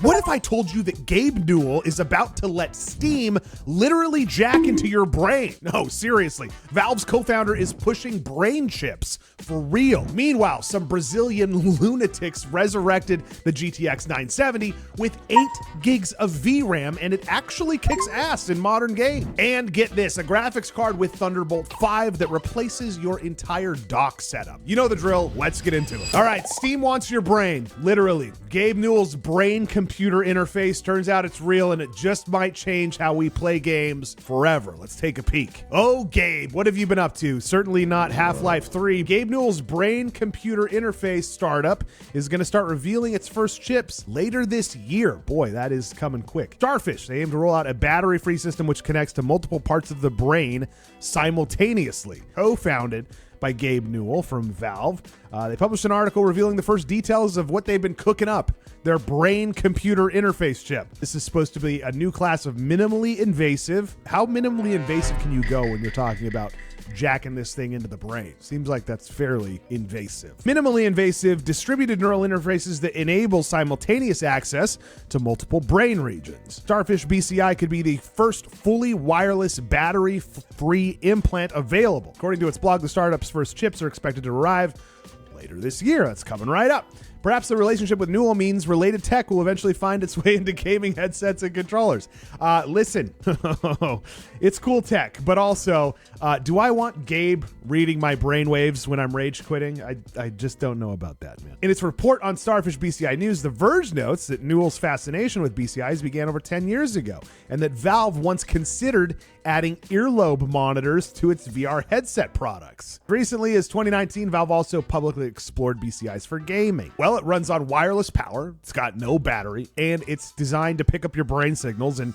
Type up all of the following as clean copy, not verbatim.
What if I told you that Gabe Newell is about to let Steam literally jack into your brain? No, seriously. Valve's co-founder is pushing brain chips for real. Meanwhile, some Brazilian lunatics resurrected the GTX 970 with 8 gigs of VRAM, and it actually kicks ass in modern games. And get this, a graphics card with Thunderbolt 5 that replaces your entire dock setup. You know the drill, let's get into it. All right, Steam wants your brain, literally. Gabe Newell's brain computer interface, turns out it's real and it just might change how we play games forever. Let's take a peek. Oh, Gabe, what have you been up to? Certainly not Half-Life 3. Gabe Newell's brain computer interface startup is going to start revealing its first chips later this year. Boy, that is coming quick. Starfish, they aim to roll out a battery-free system which connects to multiple parts of the brain simultaneously. Co-founded by Gabe Newell from Valve. They published an article revealing the first details of what they've been cooking up, their brain computer interface chip. This is supposed to be a new class of minimally invasive. How minimally invasive can you go when you're talking about jacking this thing into the brain? Seems like that's fairly invasive. Minimally invasive distributed neural interfaces that enable simultaneous access to multiple brain regions. Starfish BCI could be the first fully wireless battery-free implant available. According to its blog, the startup's first chips are expected to arrive later this year. That's coming right up. Perhaps the relationship with Newell means related tech will eventually find its way into gaming headsets and controllers. Listen, it's cool tech, but also, do I want Gabe reading my brainwaves when I'm rage quitting? I just don't know about that, man. In its report on Starfish BCI News, The Verge notes that Newell's fascination with BCIs began over 10 years ago, and that Valve once considered adding earlobe monitors to its VR headset products. Recently, as 2019, Valve also publicly explored BCIs for gaming. Well, it runs on wireless power, it's got no battery, and it's designed to pick up your brain signals and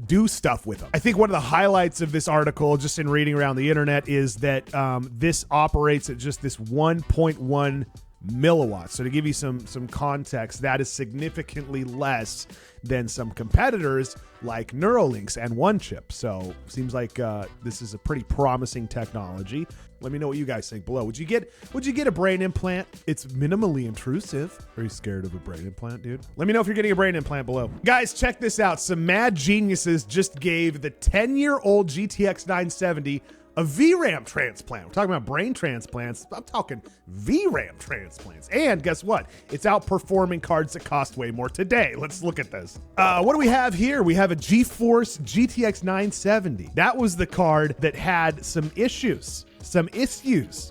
do stuff with them. I think one of the highlights of this article, just in reading around the internet, is that this operates at just this 1.1 milliwatts. So to give you some context, that is significantly less than some competitors like Neuralink's and OneChip. So seems like this is a pretty promising technology. Let me know what you guys think below. Would you get a brain implant? It's minimally intrusive. Are you scared of a brain implant, dude? Let me know if you're getting a brain implant below. Guys, check this out. Some mad geniuses just gave the 10-year-old GTX 970 a VRAM transplant. We're talking about brain transplants. I'm talking VRAM transplants. And guess what? It's outperforming cards that cost way more today. Let's look at this. What do we have here? We have a GeForce GTX 970. That was the card that had some issues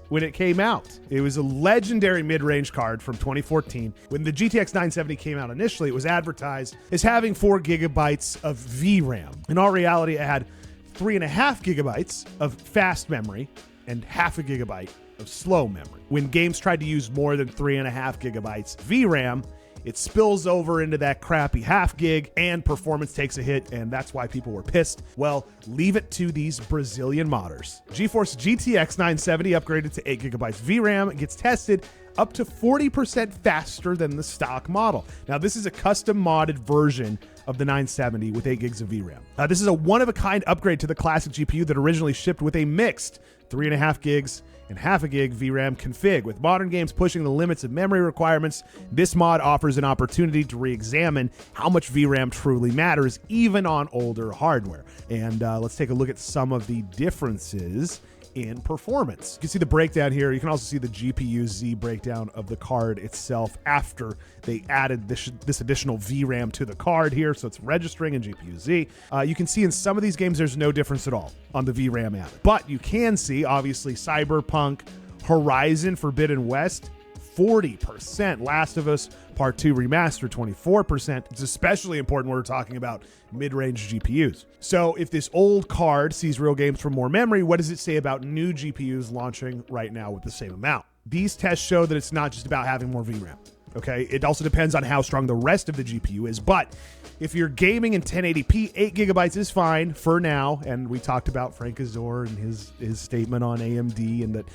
when it came out. It was a legendary mid-range card from 2014. When the GTX 970 came out initially, it was advertised as having 4 gigabytes of VRAM. In all reality, it had 3.5 gigabytes of fast memory and 0.5 gigabyte of slow memory. When games tried to use more than 3.5 gigabytes VRAM, it spills over into that crappy 0.5 gig and performance takes a hit, and that's why people were pissed. Well, leave it to these Brazilian modders. GeForce GTX 970 upgraded to 8 gigabytes VRAM. It gets tested up to 40% faster than the stock model. Now, this is a custom modded version of the 970 with 8 gigs of VRAM. This is a one-of-a-kind upgrade to the classic GPU that originally shipped with a mixed 3.5 gigs and 0.5 gig VRAM config. With modern games pushing the limits of memory requirements, this mod offers an opportunity to re-examine how much VRAM truly matters, even on older hardware. And let's take a look at some of the differences in performance. You can see the breakdown here. You can also see the GPU-Z breakdown of the card itself after they added this additional VRAM to the card here, so it's registering in GPU-Z. You can see in some of these games there's no difference at all on the VRAM added. But you can see, obviously, Cyberpunk, Horizon Forbidden West, 40%. Last of Us Part 2 Remastered, 24%. It's especially important when we're talking about mid-range GPUs. So if this old card sees real games from more memory, what does it say about new GPUs launching right now with the same amount? These tests show that it's not just about having more VRAM. Okay, it also depends on how strong the rest of the GPU is, but if you're gaming in 1080p, 8 gigabytes is fine for now. And we talked about Frank Azor and his statement on AMD, and that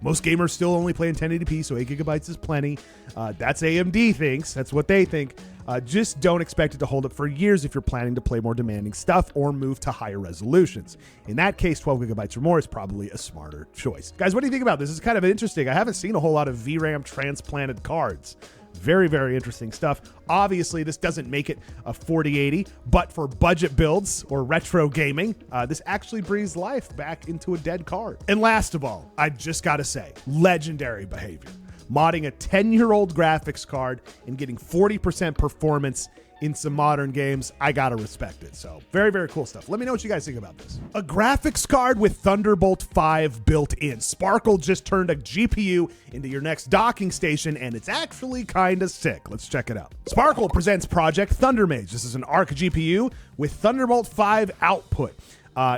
most gamers still only play in 1080p, so 8 gigabytes is plenty. That's AMD thinks. That's what they think. Just don't expect it to hold up for years if you're planning to play more demanding stuff or move to higher resolutions. In that case, 12 gigabytes or more is probably a smarter choice. Guys, what do you think about this? This is kind of interesting. I haven't seen a whole lot of VRAM transplanted cards. Very, very interesting stuff. Obviously, this doesn't make it a 4080, but for budget builds or retro gaming, this actually breathes life back into a dead card. And last of all, I just got to say, legendary behavior. Modding a 10-year-old graphics card and getting 40% performance in some modern games, I gotta respect it. So very, very cool stuff. Let me know what you guys think about this. A graphics card with Thunderbolt 5 built in. Sparkle just turned a GPU into your next docking station, and it's actually kind of sick. Let's check it out. Sparkle presents Project Thundermage. This is an ARC GPU with Thunderbolt 5 output.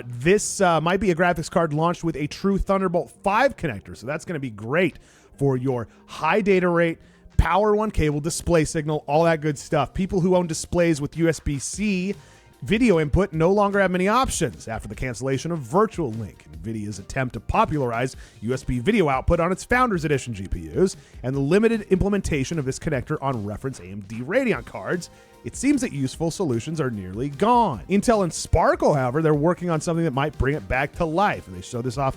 This might be a graphics card launched with a true Thunderbolt 5 connector, so that's gonna be great for your high data rate, Power 1 cable, display signal, all that good stuff. People who own displays with USB-C video input no longer have many options after the cancellation of Virtual Link, NVIDIA's attempt to popularize USB video output on its Founders Edition GPUs, and the limited implementation of this connector on reference AMD Radeon cards. It seems that useful solutions are nearly gone. Intel and Sparkle, however, they're working on something that might bring it back to life, and they showed this off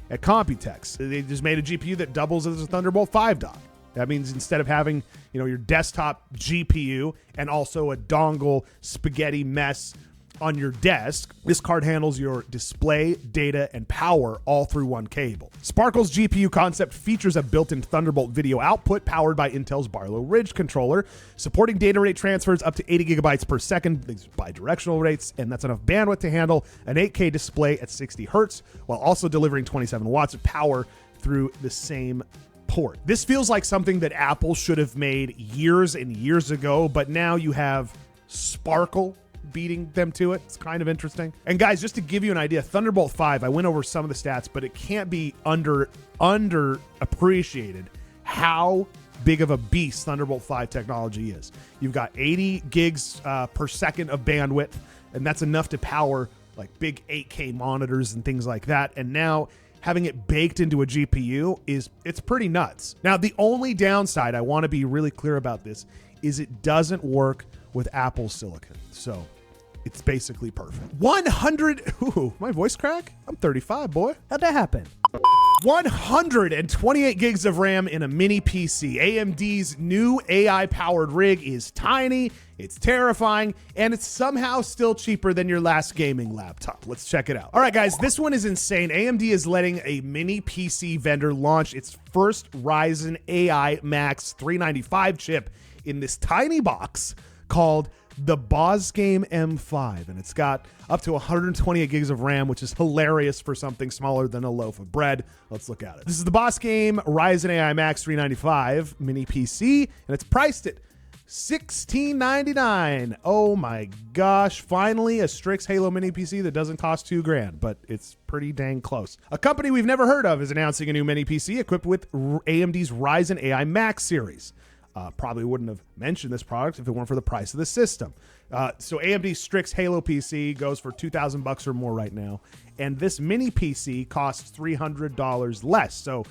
at Computex. They just made a GPU that doubles as a Thunderbolt 5 dock. That means instead of having, your desktop GPU and also a dongle spaghetti mess on your desk, this card handles your display, data, and power all through one cable. Sparkle's GPU concept features a built-in Thunderbolt video output powered by Intel's Barlow Ridge controller, supporting data rate transfers up to 80 gigabytes per second, these bidirectional rates, and that's enough bandwidth to handle an 8K display at 60 hertz, while also delivering 27 watts of power through the same port. This feels like something that Apple should have made years and years ago, but now you have Sparkle beating them to it. It's kind of interesting. And guys, just to give you an idea, Thunderbolt 5, I went over some of the stats, but it can't be underappreciated how big of a beast Thunderbolt 5 technology is. You've got 80 gigs per second of bandwidth, and that's enough to power like big 8K monitors and things like that. And now having it baked into a GPU it's pretty nuts. Now, the only downside, I want to be really clear about this, is it doesn't work with Apple Silicon. So it's basically perfect. 100, ooh, my voice crack? I'm 35, boy. How'd that happen? 128 gigs of RAM in a mini PC. AMD's new AI-powered rig is tiny, it's terrifying, and it's somehow still cheaper than your last gaming laptop. Let's check it out. All right, guys, this one is insane. AMD is letting a mini PC vendor launch its first Ryzen AI Max 395 chip in this tiny box called the Boss Game M5, and it's got up to 128 gigs of RAM, which is hilarious for something smaller than a loaf of bread. Let's look at it. This is the Boss Game Ryzen AI Max 395 mini PC, and it's priced at $1699. Oh my gosh, finally a Strix Halo mini PC that doesn't cost $2,000, but it's pretty dang close. A company we've never heard of is announcing a new mini PC equipped with AMD's Ryzen AI Max series. Probably wouldn't have mentioned this product if it weren't for the price of the system. So AMD's Strix Halo PC goes for $2,000 or more right now, and this mini PC costs $300 less. So,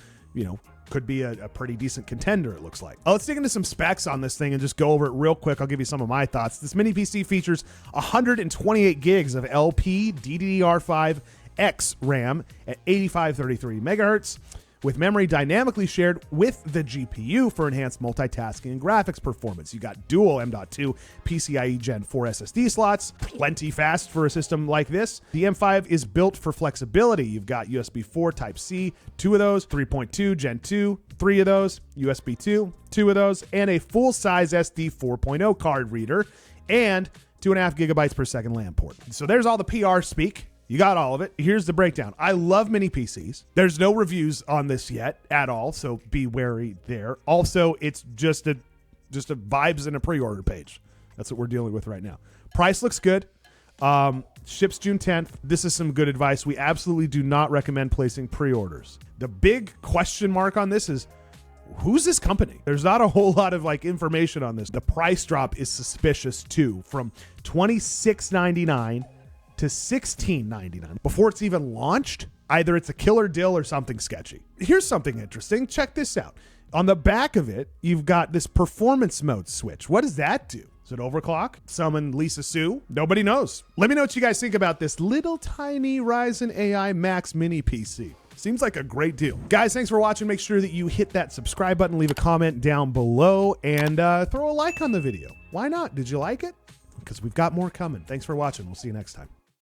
could be a pretty decent contender, it looks like. Let's dig into some specs on this thing and just go over it real quick. I'll give you some of my thoughts. This mini PC features 128 gigs of LP DDR5X RAM at 8533 megahertz, with memory dynamically shared with the GPU for enhanced multitasking and graphics performance. You got dual M.2 PCIe Gen 4 SSD slots, plenty fast for a system like this. The M5 is built for flexibility. You've got USB 4 Type-C, 2 of those, 3.2 Gen 2, 3 of those, USB 2, 2 of those, and a full-size SD 4.0 card reader, and 2.5 gigabytes per second LAN port. So there's all the PR speak. You got all of it. Here's the breakdown. I love mini PCs. There's no reviews on this yet at all, so be wary there. Also, it's just a vibes and a pre-order page. That's what we're dealing with right now. Price looks good. Ships June 10th. This is some good advice. We absolutely do not recommend placing pre-orders. The big question mark on this is, who's this company? There's not a whole lot of information on this. The price drop is suspicious too, from $26.99 to $16.99 before it's even launched. Either it's a killer deal or something sketchy. Here's something interesting. Check this out. On the back of it, you've got this performance mode switch. What does that do? Is it overclock? Summon Lisa Sue? Nobody knows. Let me know what you guys think about this little tiny Ryzen AI Max mini PC. Seems like a great deal. Guys, thanks for watching. Make sure that you hit that subscribe button, leave a comment down below, and throw a like on the video. Why not? Did you like it? Because we've got more coming. Thanks for watching. We'll see you next time.